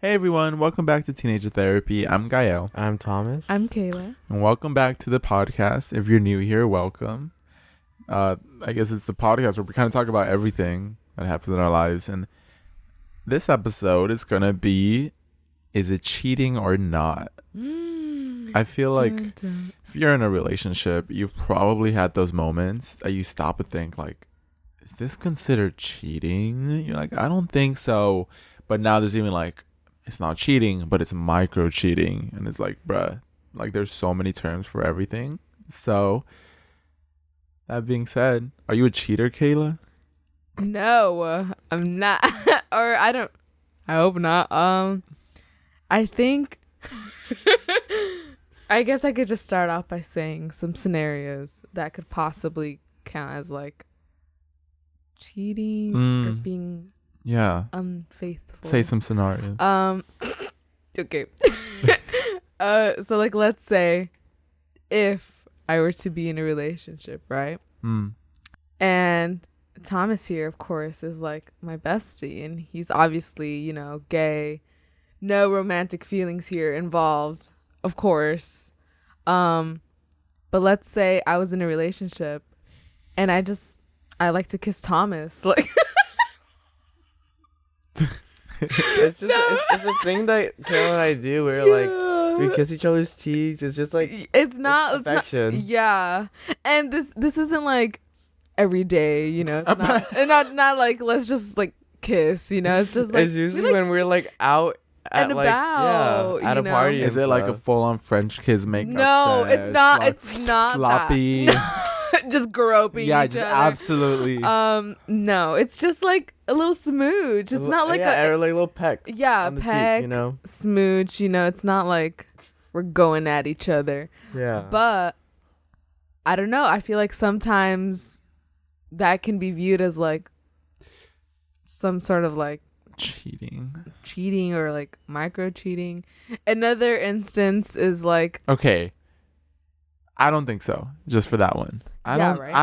Hey everyone, welcome back to Teenager Therapy. I'm Gael. I'm Thomas. I'm Kayla. And welcome back to the podcast. If you're new here, welcome. I guess it's the podcast where we kind of talk about everything that happens in our lives. And this episode is going to be, is it cheating or not? I feel like if you're in a relationship, you've probably had those moments that you stop and think like, is this considered cheating? You're like, I don't think so. But now there's even like, it's not cheating, but it's micro cheating. And it's like, bruh, like there's so many terms for everything. So that being said, are you a cheater, Kayla? No, I'm not. Or I hope not. I think I guess I could just start off by saying some scenarios that could possibly count as like cheating or being unfaithful. Say some scenarios. Okay. So like let's say if I were to be in a relationship, right? And Thomas here, of course, is like my bestie, and he's obviously, you know, gay. No romantic feelings here involved, of course. But let's say I was in a relationship and I like to kiss Thomas. Like it's just it's a thing that Kayla and I do where like we kiss each other's cheeks. It's just like it's not affection. Yeah. And this isn't like every day, you know. It's not and not like let's just like kiss, you know. It's just like it's usually when we're like out at and like about, at a you party. know? Is it like a full-on French kiss makeup? No, sesh, it's not. like, It's not sloppy. That. Just groping Yeah, each just other. absolutely. No, it's just like a little smooch. It's not like or like a little peck. Yeah, on the peck, cheek, you know, smooch. You know, it's not like we're going at each other. Yeah. But I don't know. I feel like sometimes that can be viewed as like some sort of like cheating or like micro cheating. Another instance is like, okay, I don't think so. Just for that one, I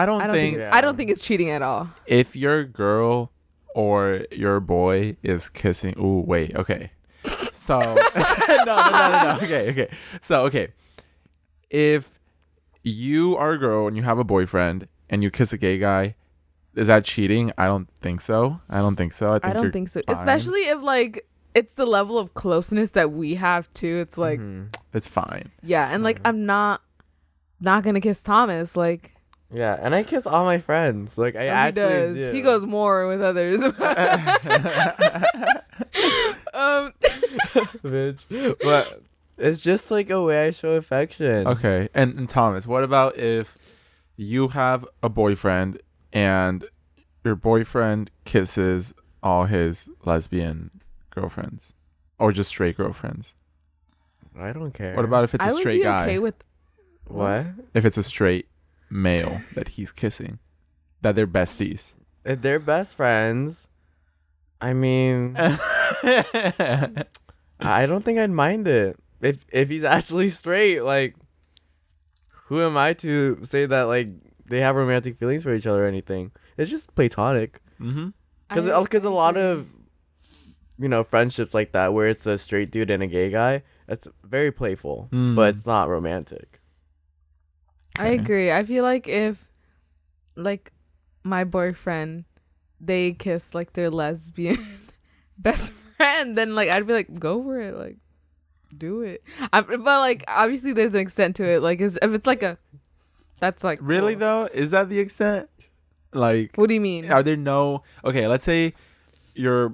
don't think it's cheating at all. if your girl or your boy is kissing. Ooh, wait, okay. So no. Okay. So okay, if you are a girl and you have a boyfriend and you kiss a gay guy, is that cheating? I don't think so. I don't think so. I don't think so. Fine. Especially if like it's the level of closeness that we have too. It's like it's fine. Yeah, and like I'm not gonna kiss Thomas. Like Yeah, and I kiss all my friends. Like I actually do. He goes more with others. Bitch. But it's just like a way I show affection. Okay, and Thomas, what about if you have a boyfriend and your boyfriend kisses all his lesbian girlfriends or just straight girlfriends? I don't care. What about if it's a straight guy? Okay with what? If it's a straight male that he's kissing, that they're besties. If they're best friends, I mean, I don't think I'd mind it. If he's actually straight, like, who am I to say that like they have romantic feelings for each other or anything? It's just platonic. Because a lot of, you know, friendships like that where it's a straight dude and a gay guy, it's very playful, but it's not romantic. I agree. I feel like if like my boyfriend, they kiss like their lesbian best friend, then like I'd be like, go for it, like do it. But like obviously there's an extent to it. Like if it's like that's like really cool. though, is that the extent? Like, what do you mean? Are there no? Okay, let's say there's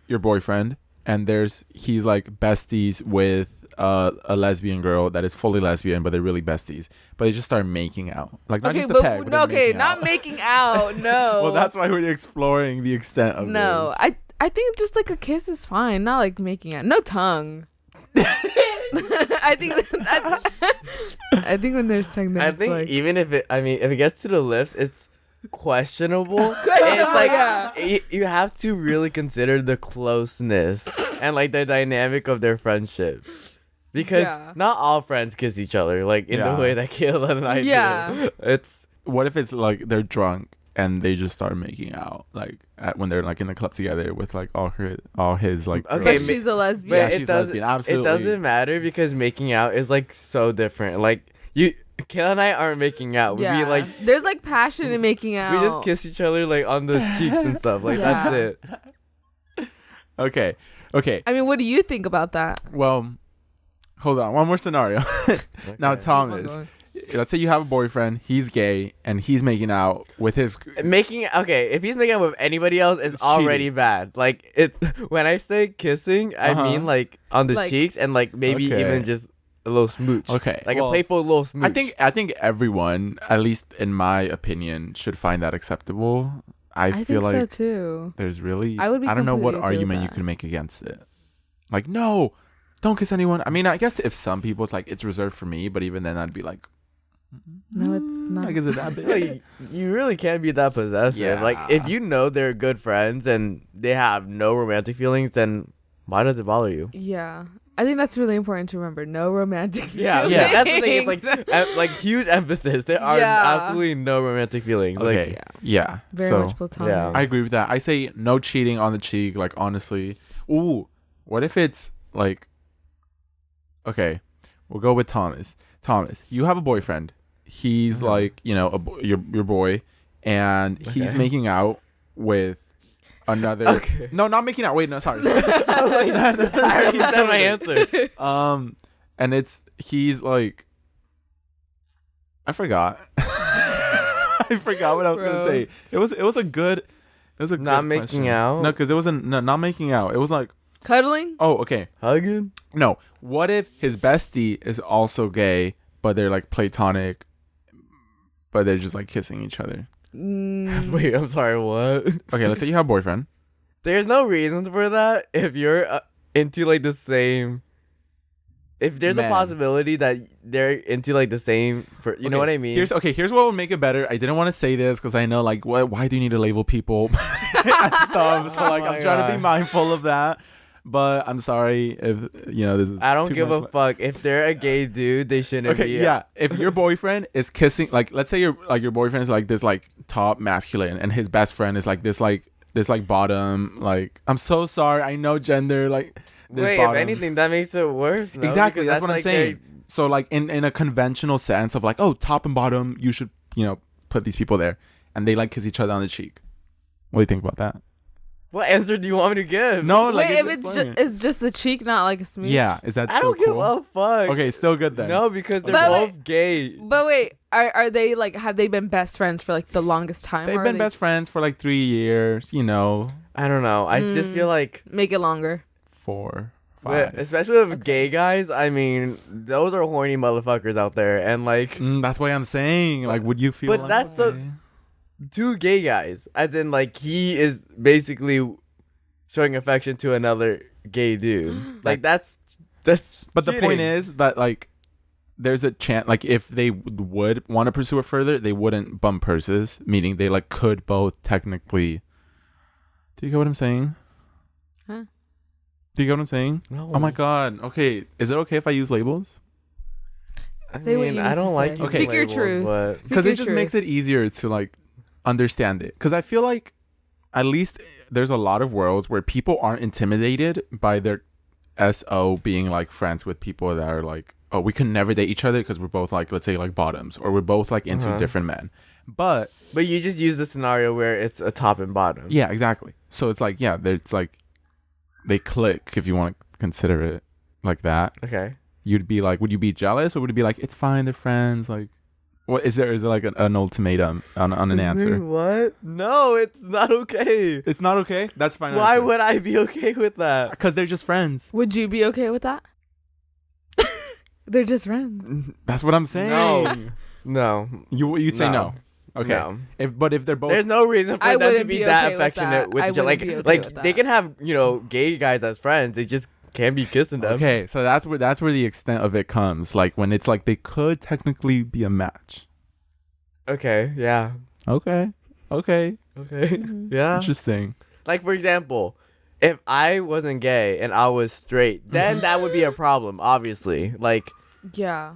your boyfriend and he's like besties with a lesbian girl that is fully lesbian, but they're really besties. But they just start making out, like not just a peg. But not making out. No. Well, that's why we're exploring the extent of this. I think just like a kiss is fine, not like making out. No tongue. I think when they're saying that, I think like, even if it gets to the lips, it's questionable. It's like you have to really consider the closeness and like the dynamic of their friendship. Because not all friends kiss each other like in the way that Kayla and I do. It's what if it's like they're drunk and they just start making out like when they're like in the club together with like all his like. Okay, But she's a lesbian. But Yeah, she's lesbian. Absolutely. It doesn't matter because making out is like so different. Like Kayla and I aren't making out. Yeah. We like there's like passion in making out. we just kiss each other like on the cheeks and stuff. Like Yeah. that's it. Okay. I mean, what do you think about that? Well, hold on. One more scenario. Now, Okay. Thomas, let's say you have a boyfriend. He's gay and he's making out with his. If he's making out with anybody else, it's already cheating. bad. Like when I say kissing, I mean like on the Like- cheeks and like maybe Okay. even just a little smooch. Okay, Like well, a playful little smooch. I think everyone, at least in my opinion, should find that acceptable. I feel think like so too. there's really. I would be I don't know what completely okay with argument you that. can make against it. Like, no, don't kiss anyone. I mean, I guess if some people, it's like it's reserved for me. But even then, I'd be like, No, it's not. Like, is it that big? Like, you really can't be that possessive. Yeah. Like if you know they're good friends and they have no romantic feelings, then why does it bother you? Yeah. I think that's really important to remember. No romantic feelings. Yeah, that's the thing. It's like huge emphasis. There are Yeah. absolutely no romantic feelings. Okay. Like Yeah. Very so much platonic. yeah. I agree with that. I say no cheating on the cheek. Like, honestly. Ooh, what if it's like, okay, we'll go with Thomas. Thomas, you have a boyfriend. He's like, you know, your boy, and he's Okay. making out with another. Okay. No, not making out. Wait, no, sorry. I already said my answer. And he's like, I forgot. I forgot what I was gonna Bro. say. It was a good. It was a Not good making question. out? No, because it wasn't not making out. It was like, Cuddling? oh, okay. Hugging? No, what if his bestie is also gay, but they're like platonic, but they're just like kissing each other? Mm, Wait, I'm sorry. What? Okay, let's say you have a boyfriend. There's no reason for that if you're into like the same. If there's Man. a possibility that they're into like the same, you know what I mean? Here's what would make it better. I didn't want to say this because I know like why do you need to label people and stuff? So like Oh my I'm trying to be God. mindful of that. But I'm sorry if this is. I don't too give much a fuck. If they're a gay dude, they shouldn't Okay, be. yeah. If your boyfriend is kissing, like, let's say your boyfriend is like this like top masculine, and his best friend is like this bottom. Like, I'm so sorry. I know gender. Like, this Wait, bottom. if anything, that makes it worse. No? Exactly. Because That's what I'm like saying. So like in a conventional sense of like, oh, top and bottom, you should put these people there, and they like kiss each other on the cheek. What do you think about that? What answer do you want me to give? No, like wait, if it's just the cheek, not like a smooch? yeah, is that I still don't give cool? a fuck. Okay, still good then. No, because they're But both wait. gay. But wait, are they like, have they been best friends for like the longest time? They've or are been they- best friends for like 3 years. I don't know. I just feel like, Make it longer. 4, 5. especially with gay guys, I mean, those are horny motherfuckers out there, and like That's why I'm saying. Like, would you feel? But like, that's okay? two gay guys, as in like he is basically showing affection to another gay dude. Like that's. But the point cheating. is that like there's a chance like if they would want to pursue it further, they wouldn't bump purses, meaning they like could both technically. Do you get what I'm saying? Huh? Do you get what I'm saying? No. Oh my god. Okay, is it okay if I use labels? I Say what you I need don't to like say. using Speak your labels, truth. but Speak Because your it just truth. makes it easier to like understand it. Because I feel like at least there's a lot of worlds where people aren't intimidated by their SO being like friends with people that are like, oh, we can never date each other because we're both like, let's say like bottoms, or we're both like into different men. But you just use the scenario where it's a top and bottom. yeah, exactly. So it's like, yeah, it's like they click if you want to consider it like that. Okay. You'd be like, would you be jealous, or would it be like, it's fine, they're friends? Like, what is there like an ultimatum on an answer? What? No, it's not okay. It's not okay. That's fine. Why would I be okay with that? Because they're just friends. Would you be okay with that? They're just friends. That's what I'm saying. No. You'd say no. Okay. No. If they're both There's no reason for I them to wouldn't be be that okay with affectionate that. with I each other. wouldn't be okay Like with they that. can have, gay guys as friends. They just can't be kissing them. okay, so that's where the extent of it comes. Like when it's like they could technically be a match. Okay. Yeah. Okay. Okay. Yeah. Interesting. Like for example, if I wasn't gay and I was straight, then that would be a problem, obviously. Like Yeah.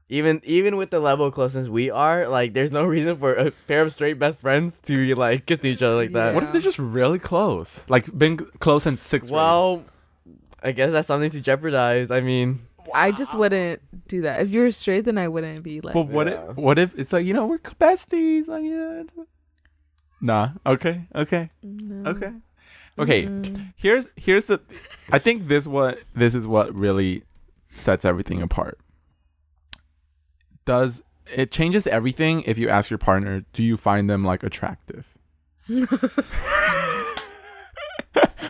Even with the level of closeness we are, like, there's no reason for a pair of straight best friends to be like kissing each other like that. What if they're just really close? Like been close in 6th grade. Well, I guess that's something to jeopardize. I mean, I just wouldn't do that. If you're straight, then I wouldn't be like. But what if it's like, we're besties? Like, nah. Okay. No. Okay. Here's the. I think this is what really sets everything apart. Does it changes everything if you ask your partner, do you find them like attractive?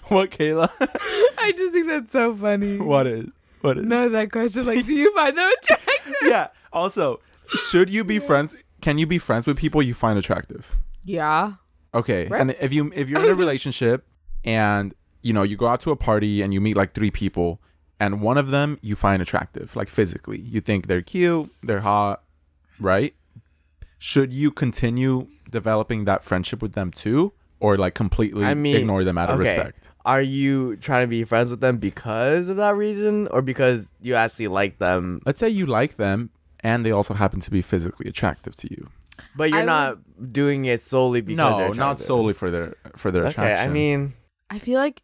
What, Kayla? I just think that's so funny. What is? No, that question, like, do you find them attractive? Yeah. Also, should you be friends? Can you be friends with people you find attractive? Yeah. Okay. Right. And if you're in a relationship and you go out to a party and you meet like 3 people and one of them you find attractive, like physically, you think they're cute, they're hot, right? Should you continue developing that friendship with them too, or like completely ignore them out of respect? Are you trying to be friends with them because of that reason, or because you actually like them? Let's say you like them and they also happen to be physically attractive to you. But you're not doing it solely because they're attractive. Not solely for their attraction. Okay, I mean, I feel like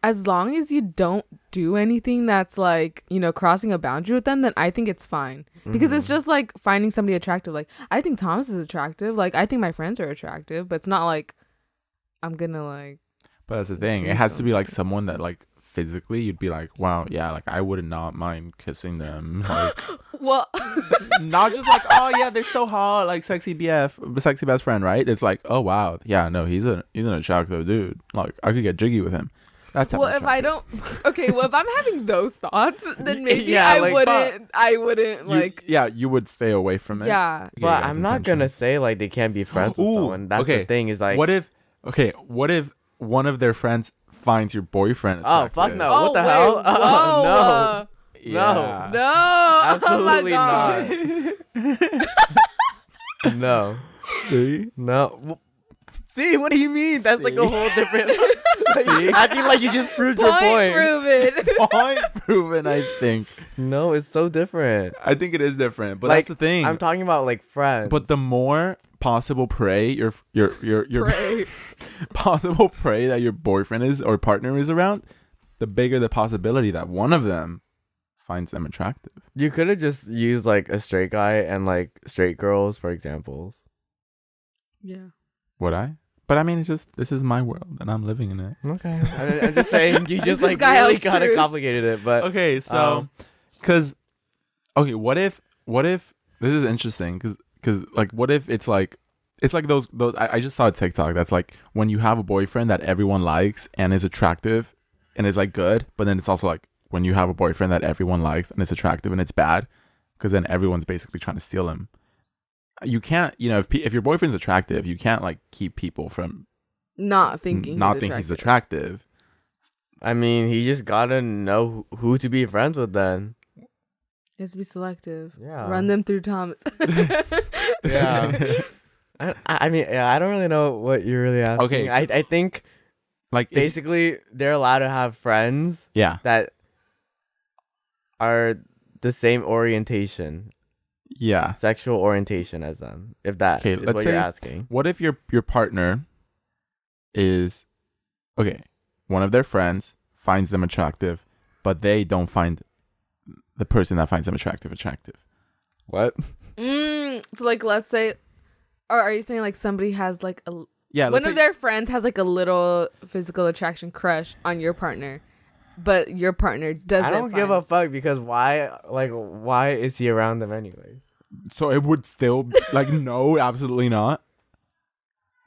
as long as you don't do anything that's like, crossing a boundary with them, then I think it's fine. Because it's just like finding somebody attractive. Like, I think Thomas is attractive. Like, I think my friends are attractive, but it's not like I'm gonna like. But that's the thing. It has to be like someone that like physically you'd be like, wow, yeah, like I would not mind kissing them. Like, well, not just like, oh yeah, they're so hot, like sexy BF, sexy best friend, right? It's like, oh wow, yeah, no, he's an attractive dude. Like, I could get jiggy with him. That's well, if I don't, okay, well, if I'm having those thoughts, then maybe I wouldn't like. You would stay away from it. Yeah, but I'm not gonna say like they can't be friends with someone. That's the thing. Is like, what if one of their friends finds your boyfriend attractive? Oh fuck no! What the hell? No. Yeah. No, absolutely oh not. No. See? No. See, what do you mean? That's like a whole different. Acting like you just proved your point. Point proven. I think. No, it's so different. I think it is different, but like, that's the thing. I'm talking about like friends. But the more possible prey your prey. possible prey that your boyfriend is or partner is around, the bigger the possibility that one of them finds them attractive. You could have just used like a straight guy and like straight girls for examples. Yeah. Would I? But I mean, this is my world and I'm living in it. Okay. I'm just saying you just like really kind of complicated it, but okay. So, what if this is interesting? Because like, what if it's like those I just saw a TikTok that's like when you have a boyfriend that everyone likes and is attractive and is like good, but then it's also like when you have a boyfriend that everyone likes and is attractive and it's bad, because then everyone's basically trying to steal him. You can't, if your boyfriend's attractive, you can't like keep people from not thinking he's attractive. I mean, he just gotta know who to be friends with then. He has to be selective. Yeah. Run them through Thomas. Yeah. I mean, I don't really know what you're really asking. Okay. I think like basically they're allowed to have friends that are the same orientation. Yeah. Sexual orientation as them. If that is what you're asking. What if your partner is one of their friends finds them attractive, but they don't find the person that finds them attractive. What? So like, let's say, or are you saying like somebody has like one of their friends has like a little physical attraction crush on your partner, but your partner doesn't. I don't give a fuck because why is he around them anyways? So it would still like no, absolutely not.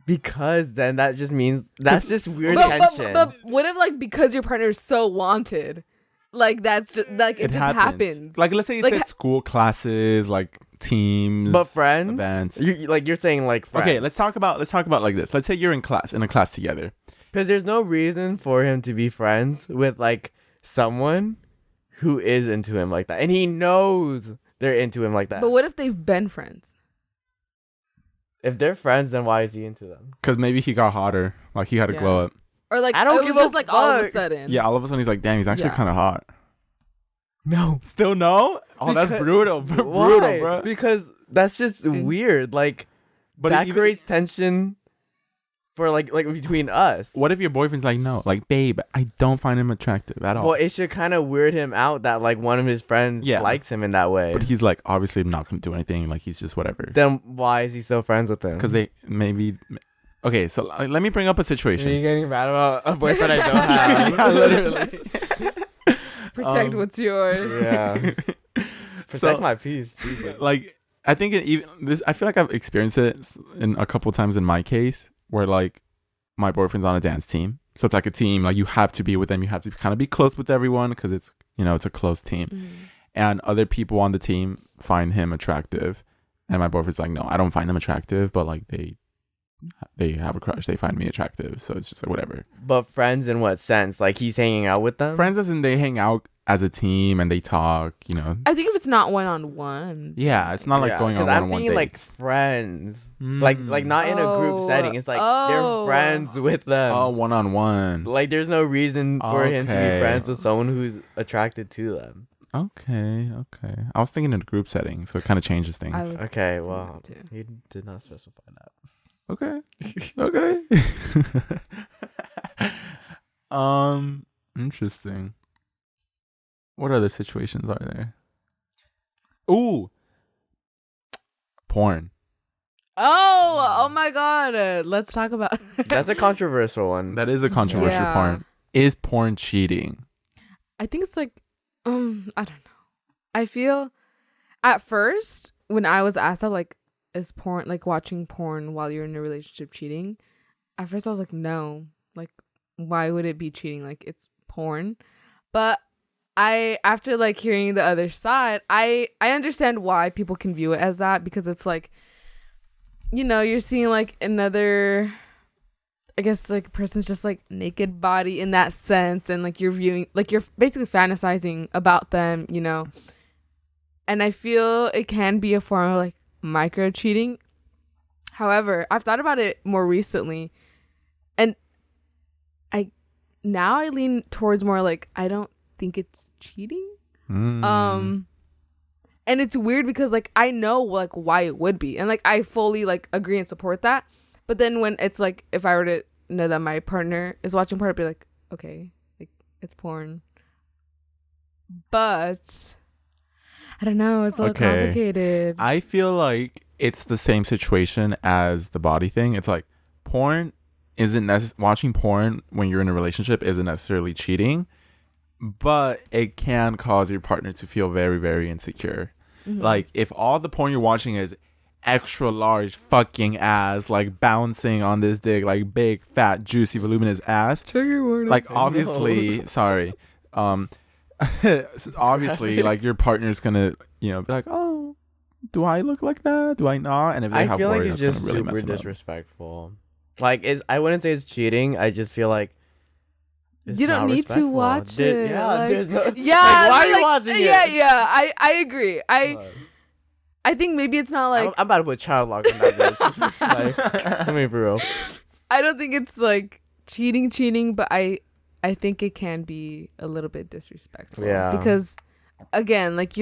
Because then that just means that's just weird tension. But what if like because your partner is so wanted, like that's just like it just happens. Like let's say it's at school classes, like teams, but friends, events. You're saying like friends. Okay, let's talk about like this. Let's say you're in a class together. Because there's no reason for him to be friends with like someone who is into him like that, and he knows they're into him like that. But what if they've been friends? If they're friends, then why is he into them? Because maybe he got hotter. Like he had to glow up. Or like I don't give just like all of a sudden. Yeah, all of a sudden he's like, damn, he's actually kind of hot. No. Still no? Oh, that's Because- brutal. Brutal, bro. Because that's just weird. Like, But that even- creates tension for like between us. What if your boyfriend's like, no, like, babe, I don't find him attractive at all. Well, it should kind of weird him out that like one of his friends likes him in that way. But he's like, obviously, I'm not gonna do anything. Like, he's just whatever. Then why is he still friends with him? Because they maybe. Okay, so let me bring up a situation. Are you getting mad about a boyfriend I don't have? Yeah, literally. Protect what's yours. Yeah. Protect my peace. Jesus. Like, I think I feel like I've experienced it in a couple times in my case where like my boyfriend's on a dance team, so it's like a team. Like, you have to be with them. You have to kind of be close with everyone because it's it's a close team, and other people on the team find him attractive, and my boyfriend's like, no, I don't find them attractive, but like they have a crush. They find me attractive, so it's just like whatever. But friends in what sense? Like, he's hanging out with them? Friends as in they hang out as a team and they talk. I think if it's not one-on-one. Yeah, it's not like going on 'cause I'm one-on-one thinking like dates. friends. Like not in a group Oh, setting. It's like they're friends with them. Oh, one-on-one. Like, there's no reason for him to be Okay. friends with someone who's attracted to them. Okay. I was thinking in a group setting, so it kind of changes things. I was Okay, thinking well, that too. he did not specify that. Okay. Interesting. What other situations are there? Ooh. Porn. Oh my God. Let's talk about. That's a controversial one. That is a controversial Yeah. porn. Is porn cheating? I think it's like, I don't know. I feel at first when I was asked that, like, is porn, like watching porn while you're in a relationship, cheating? At first I was like, no. Like, why would it be cheating? Like, it's porn. But after like hearing the other side, I understand why people can view it as that, because it's like, you're seeing like another, I guess, like a person's just like naked body in that sense, and like you're viewing, like you're basically fantasizing about them, and I feel it can be a form of like micro cheating. However, I've thought about it more recently, and I lean towards more like, I don't think it's cheating. And it's weird because like I know like why it would be, and like I fully like agree and support that. But then when it's like, if I were to know that my partner is watching porn, I'd be like, okay, like it's porn. But I don't know, it's a little complicated. I feel like it's the same situation as the body thing. It's like porn isn't watching porn when you're in a relationship isn't necessarily cheating, but it can cause your partner to feel very, very insecure. Like, if all the porn you're watching is extra large fucking ass, like bouncing on this dick, like big, fat, juicy, voluminous ass. Trigger warning. Like, obviously, sorry. Obviously, like, your partner's gonna, be like, oh, do I look like that? Do I not? And if they I have feel like worry, it's that's just gonna really super mess them up. disrespectful. Like, I wouldn't say it's cheating. I just feel like it's you don't not need to respectful. watch it. Yeah, like, there's no. yeah. Like, why are you like, watching it? Yeah. I agree. I think maybe it's not like, I'm about to put child lock on that bitch. Like, I mean, for real. I don't think it's like cheating, but I think it can be a little bit disrespectful. Yeah. Because again, like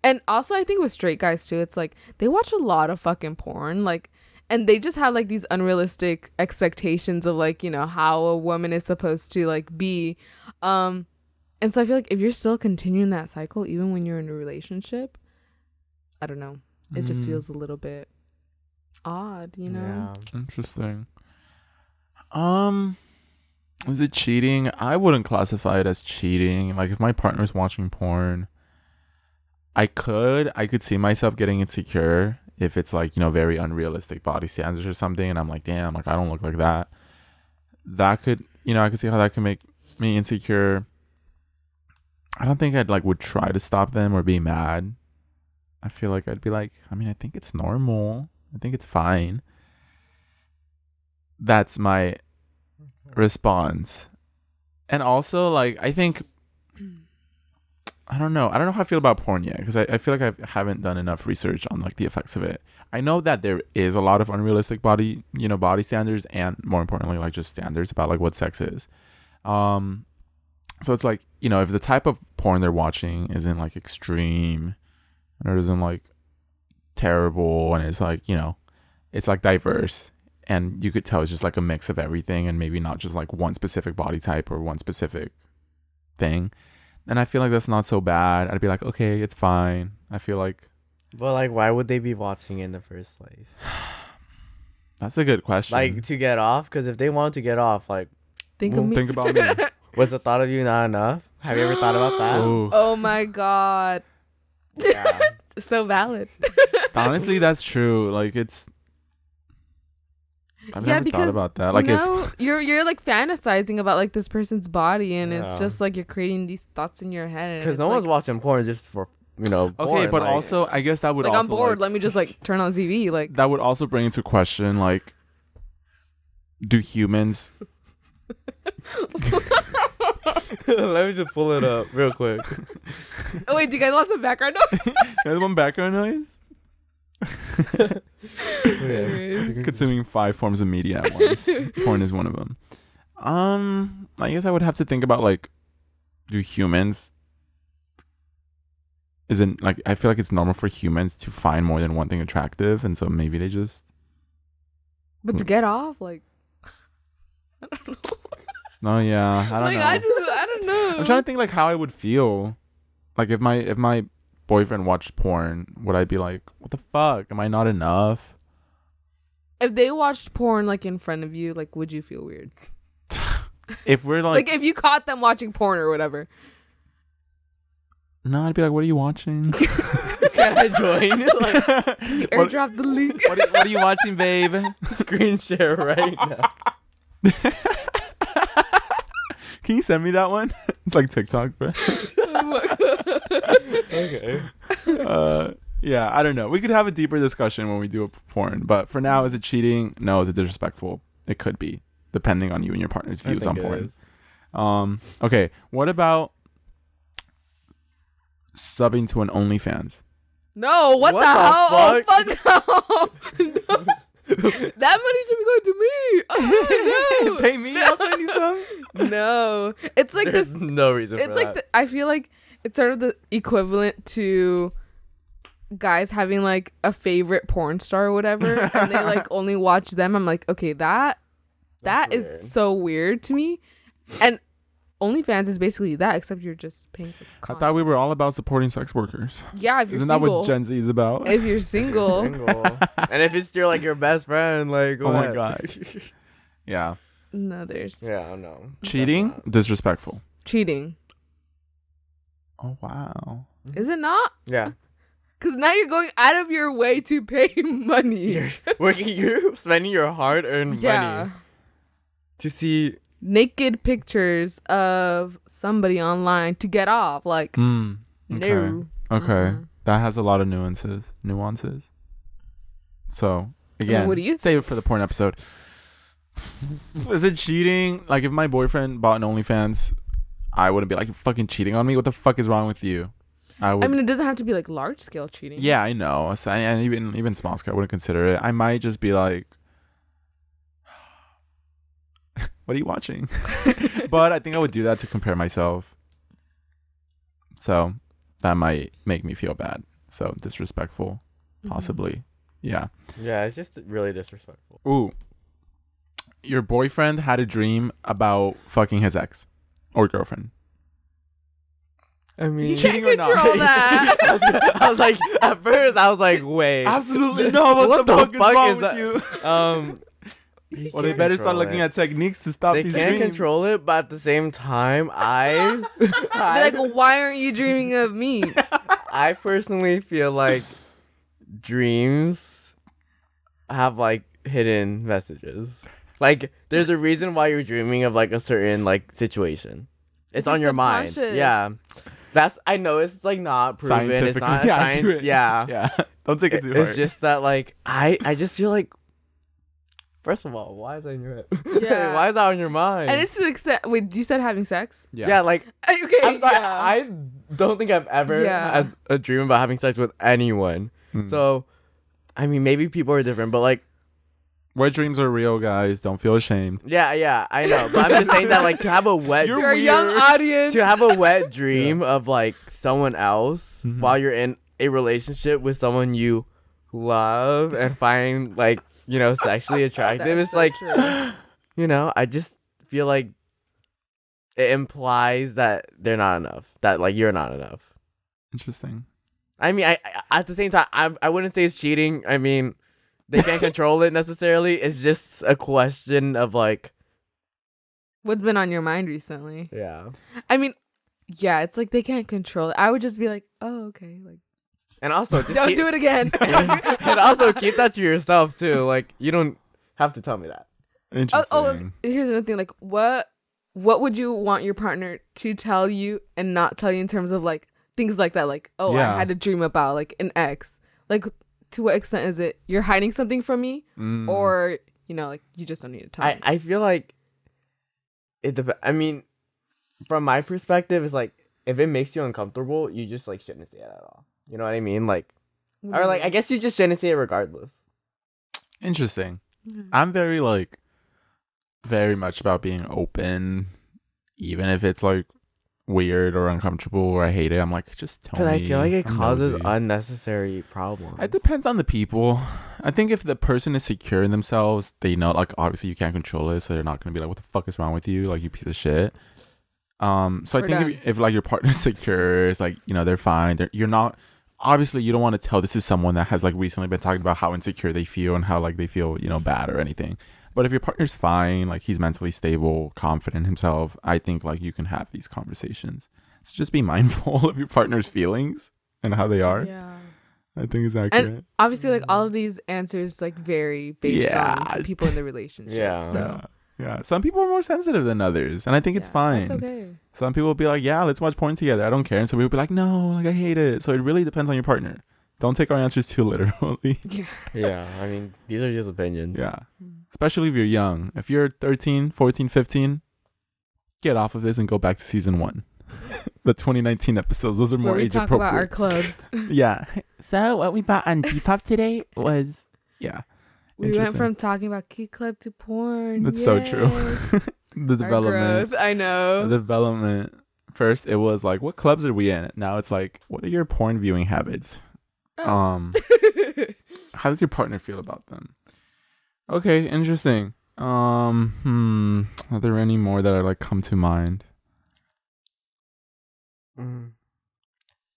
and also I think with straight guys too, it's like they watch a lot of fucking porn, like, and they just have like these unrealistic expectations of like, how a woman is supposed to like be. And so I feel like if you're still continuing that cycle, even when you're in a relationship, I don't know. It just feels a little bit odd, Yeah. Interesting. Is it cheating? I wouldn't classify it as cheating. Like, if my partner's watching porn, I could see myself getting insecure if it's like, very unrealistic body standards or something, and I'm like, damn, like I don't look like that. That could, I could see how that could make me insecure. I don't think I'd would try to stop them or be mad. I feel like I'd be like, I mean, I think it's normal. I think it's fine. That's my response. And also, I think, I don't know how I feel about porn yet, because I feel like I haven't done enough research on the effects of it. I know that there is a lot of unrealistic body standards, and more importantly, just standards about what sex is. So it's like, you know, if the type of porn they're watching isn't like extreme or isn't like terrible, and it's like, you know, it's like diverse, and you could tell it's just like a mix of everything, and maybe not just like one specific body type or one specific thing, then I feel like that's not so bad. I'd be like, okay, it's fine. I feel like. But like, why would they be watching in the first place? That's a good question. Like, to get off? Because if they want to get off, like, Think of me. Think about me. was the thought of you not enough? Have you ever thought about that? Ooh. Oh my god. Yeah. So valid. Honestly, that's true. Like, it's. I've never thought about that. Like, if you're like fantasizing about like this person's body, and it's Yeah. just like you're creating these thoughts in your head. And Because it's no like, one's watching porn just for, you know, okay, porn, but like, also I guess that would like also I'm bored. like, Let me just like turn on TV. Like that would also bring into question, like, do humans? Let me just pull it up real quick. Oh wait, do you guys want some background noise? There's one background noise. Anyways. Consuming 5 forms of media at once. Porn is one of them. I guess I would have to think about, like, do humans? Isn't like, I feel like it's normal for humans to find more than one thing attractive, and so maybe they just. But to get off, like I don't know. No, yeah, I don't Like know. I don't know. I'm trying to think like how I would feel, like if my boyfriend watched porn, would I be like, what the fuck? Am I not enough? If they watched porn like in front of you, like would you feel weird? If we're Like if you caught them watching porn or whatever. no, I'd be like, what are you watching? Can I join? Like, You airdrop the link. what are you watching, babe? screen share right now. Can you send me that one? It's like TikTok, bro. Oh my God. Okay. Yeah, I don't know. We could have a deeper discussion when we do a porn, but for now, is it cheating? No. Is it disrespectful? It could be, depending on you and your partner's views on porn. Okay, what about subbing to an OnlyFans? No, what the hell? Oh, fuck no. That money should be going to me. Oh, no. Pay me, I'll send you some. No. It's like There's this. no reason It's for like that. I feel like it's sort of the equivalent to guys having like a favorite porn star or whatever, and they like only watch them. I'm like, okay, that That's is weird. so weird to me. And OnlyFans is basically that, except you're just paying for I content. thought we were all about supporting sex workers. Yeah, if you're Isn't single. that what Gen Z is about? If you're single. And if it's your like your best friend, like, Oh my what? God. Yeah. No, there's Yeah, no. Cheating? Disrespectful. cheating. Oh, wow. Is it not? Yeah. Because now you're going out of your way to pay money. You're spending your hard-earned money to see. Naked pictures of somebody online to get off. Like, Okay. no. Okay. Mm-mm. That has a lot of nuances. So, again, what do you save it for the porn episode. Is it cheating? Like, if my boyfriend bought an OnlyFans, I wouldn't be like, you're fucking cheating on me. What the fuck is wrong with you? I mean, it doesn't have to be like large scale cheating. yeah, I know. So, and even small scale, I wouldn't consider it. I might just be like, what are you watching? But I think I would do that to compare myself. So that might make me feel bad. So disrespectful, possibly. Yeah. Yeah, it's just really disrespectful. Ooh. Your boyfriend had a dream about fucking his ex or girlfriend. I mean, You can't Cheating or not? control that. I was like, at first, I was like, wait. Absolutely no. What the fuck is wrong with you? Well, they better start looking at techniques to stop They these can't dreams. control it, but at the same time, I Be like, why aren't you dreaming of me? I personally feel like dreams have like hidden messages. Like, there's a reason why you're dreaming of like a certain like situation. It's You're on your mind. subconscious. Yeah. I know it's like not proven. It's Scientifically not accurate. science. Yeah. Yeah. Don't take it too hard. It's just that like I just feel like, first of all, why is that in your head? Yeah. Why is that on your mind? And it's like, wait, you said having sex? yeah, like Okay, I'm sorry, yeah. I don't think I've ever Yeah. had a dream about having sex with anyone. Hmm. So, I mean, maybe people are different, but like, Wet dreams are real, guys. Don't feel ashamed. Yeah, I know. But I'm just saying that, like, to have a wet You're a young audience. to have a wet dream of, like, someone else while you're in a relationship with someone you love and find, like, you know, sexually attractive. It's so like, true. You know, I just feel like it implies that they're not enough. That, like, you're not enough. Interesting. I mean, I at the same time, I wouldn't say it's cheating. I mean, they can't control it necessarily. It's just a question of, like, what's been on your mind recently. Yeah. I mean, yeah, it's like they can't control it. I would just be like, oh, okay. Like, and also, just don't do it again. And also, keep that to yourself, too. Like, you don't have to tell me that. Interesting. Here's another thing. Like, what would you want your partner to tell you and not tell you in terms of, like, things like that? Like, I had a dream about, like, an ex. Like, to what extent is it you're hiding something from me? Or, you know, like, you just don't need to tell me? I feel like it depends. I mean, from my perspective, it's like, if it makes you uncomfortable, you just, like, shouldn't say it at all. You know what I mean? Like, or, like, I guess you just shouldn't say it regardless. Interesting. I'm very, like, very much about being open, even if it's, like, weird or uncomfortable or I hate it. I'm like, just tell me. Because I feel like it causes unnecessary problems. It depends on the people. I think if the person is secure in themselves, they know, like, obviously you can't control it, so they're not gonna be like, what the fuck is wrong with you, like, you piece of shit. So I think if like your partner's secure, it's like, you know, they're fine. You're not, obviously you don't want to tell this to someone that has, like, recently been talking about how insecure they feel and how, like, they feel, you know, bad or anything. But if your partner's fine, like, he's mentally stable, confident in himself, I think, like, you can have these conversations. So just be mindful of your partner's feelings and how they are. Yeah. I think it's accurate. And obviously, like, all of these answers, like, vary based on the people in the relationship. Yeah. So. Yeah. Some people are more sensitive than others, and I think it's fine. That's okay. Some people will be like, yeah, let's watch porn together. I don't care. And some people will be like, no, like, I hate it. So it really depends on your partner. Don't take our answers too literally. Yeah. I mean, these are just opinions. Yeah. Especially if you're young. If you're 13, 14, 15, get off of this and go back to season 1. The 2019 episodes. Those are more age appropriate. We talk about our clubs. Yeah. So what we bought on Depop today was, yeah. We went from talking about Key Club to porn. That's so true. The development. I know. The development. First, it was like, what clubs are we in? Now it's like, what are your porn viewing habits? How does your partner feel about them? Okay, interesting. Are there any more that are, like, come to mind?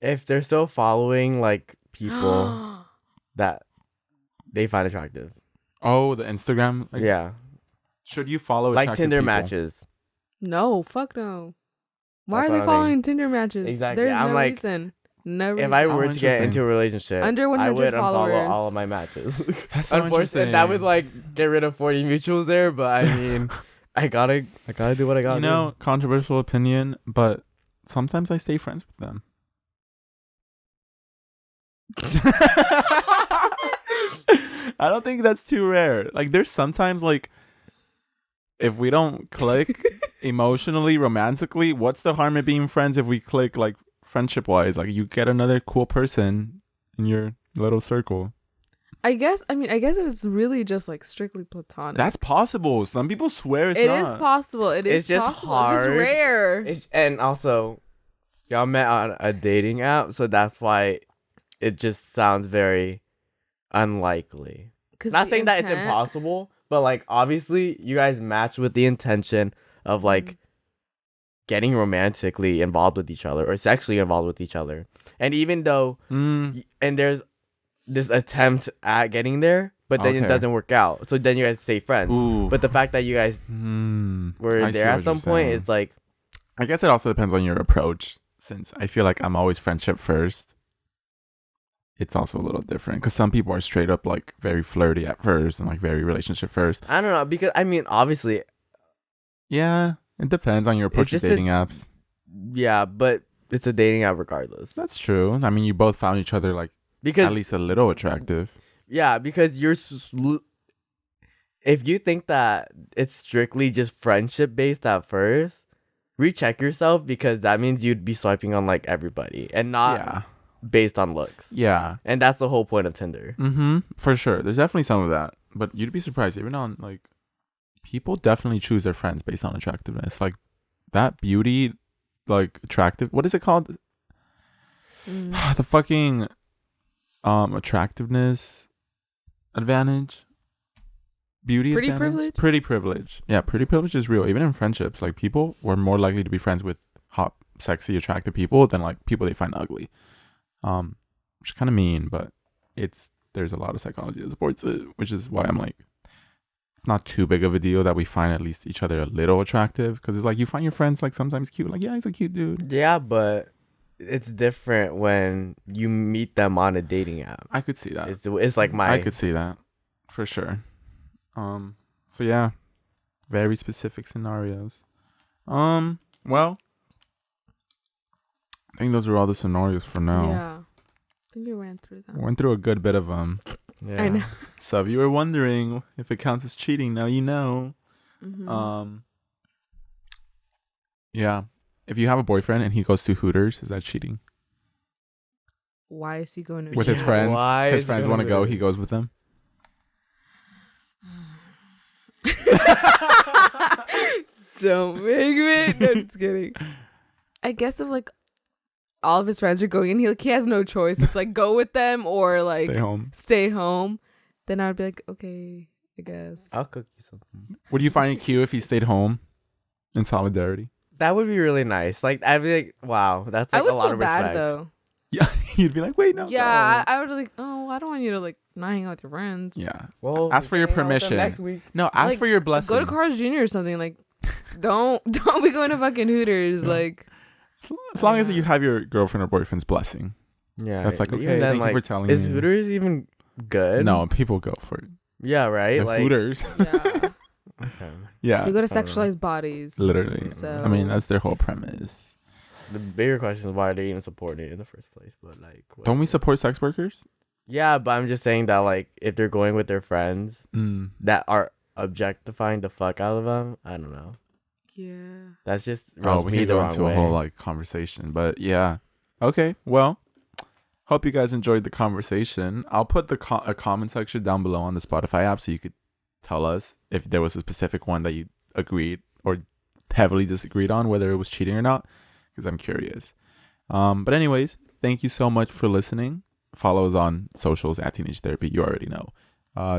If they're still following, like, people that they find attractive. Oh, the Instagram? Like, yeah. Should you follow like Tinder people? matches? No, fuck no. Why are they following Tinder matches? Exactly. There's no reason. No reason. If I were to get into a relationship, under 100 I would followers. unfollow all of my matches. That's so interesting. That would, like, get rid of 40 mutuals there, but I mean, I gotta do what I gotta do. You know, controversial opinion, but sometimes I stay friends with them. I don't think that's too rare. Like, there's sometimes, like, if we don't click emotionally, romantically, what's the harm in being friends if we click, like, friendship wise? Like, you get another cool person in your little circle. I guess it was really just, like, strictly platonic. That's possible. Some people swear it's not. It is possible. It's just possible. Hard. It's just rare. And also, y'all met on a dating app, so that's why it just sounds very unlikely. Not saying that it's impossible, but, like, obviously you guys match with the intention of, like, getting romantically involved with each other or sexually involved with each other. And even though and there's this attempt at getting there, but then it doesn't work out, so then you guys stay friends. But the fact that you guys were there at some point, it's like, I guess it also depends on your approach, since I feel like I'm always friendship first. It's also a little different because some people are straight up, like, very flirty at first and, like, very relationship first. I don't know, because I mean, obviously, yeah, it depends on your approach to dating apps. Yeah, but it's a dating app regardless. That's true. I mean, you both found each other, like, because at least a little attractive. Yeah, because if you think that it's strictly just friendship based at first, recheck yourself, because that means you'd be swiping on, like, everybody and not based on looks. Yeah. And that's the whole point of Tinder. For sure. There's definitely some of that. but you'd be surprised. Even on like, people definitely choose their friends based on attractiveness. Like that beauty, like attractive. What is it called? The fucking attractiveness advantage. Beauty Pretty advantage? privilege? Pretty privilege. Yeah, pretty privilege is real. Even in friendships, like people were more likely to be friends with hot, sexy, attractive people than like people they find ugly. Which is kind of mean, but there's a lot of psychology that supports it, which is why I'm like, it's not too big of a deal that we find at least each other a little attractive, because it's like you find your friends like sometimes cute, like yeah, he's a cute dude. Yeah, but it's different when you meet them on a dating app. I could see that. It's like I could see that for sure. So yeah, very specific scenarios. Well, I think those are all the scenarios for now. Yeah. I think we ran through them. We went through a good bit of them. Yeah. I know. So if you were wondering if it counts as cheating, now you know. Yeah. If you have a boyfriend and he goes to Hooters, is that cheating? Why is he going to With his friends? His friends want to go, he goes with them. Don't make me. No, just kidding. I guess if like all of his friends are going and he has no choice. It's like go with them or like stay home. Then I would be like, okay, I guess. I'll cook you something. Would you find it cute if he stayed home in solidarity? That would be really nice. Like I'd be like, wow, that's like I would a lot feel of bad respect. though. Yeah, you'd be like, wait, no. Yeah, I would like, oh, I don't want you to like not hang out with your friends. Yeah. Well, ask for your permission. Next week. No, ask Like, for your blessing. Go to Carl's Jr. or something. Like, don't be going to fucking Hooters. Yeah. Like, as long as you have your girlfriend or boyfriend's blessing. Yeah, that's like, okay, even then, thank you for telling is me. Hooters even good? No, people go for it. Yeah, right. The like Hooters. yeah, Okay. Yeah. they go to sexualized bodies. Literally. So I mean, that's their whole premise. The bigger question is why they even support it in the first place. But like, Don't we whatever. support sex workers? Yeah, but I'm just saying that like, if they're going with their friends that are objectifying the fuck out of them, I don't know. Yeah. That's just Oh, we me could the go wrong into way. a whole like conversation, but yeah. Okay, well, hope you guys enjoyed the conversation. I'll put a comment section down below on the Spotify app so you could tell us if there was a specific one that you agreed or heavily disagreed on, whether it was cheating or not, because I'm curious. But anyways, thank you so much for listening. Follow us on socials at Teenage Therapy. You already know.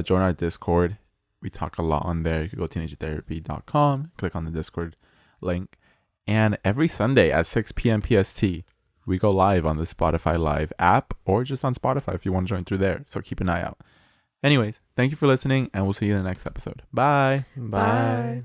Join our Discord. We talk a lot on there. You can go to teenagetherapy.com, click on the Discord link. And every Sunday at 6 p.m. PST, we go live on the Spotify Live app or just on Spotify if you want to join through there. So keep an eye out. Anyways, thank you for listening, and we'll see you in the next episode. Bye. Bye.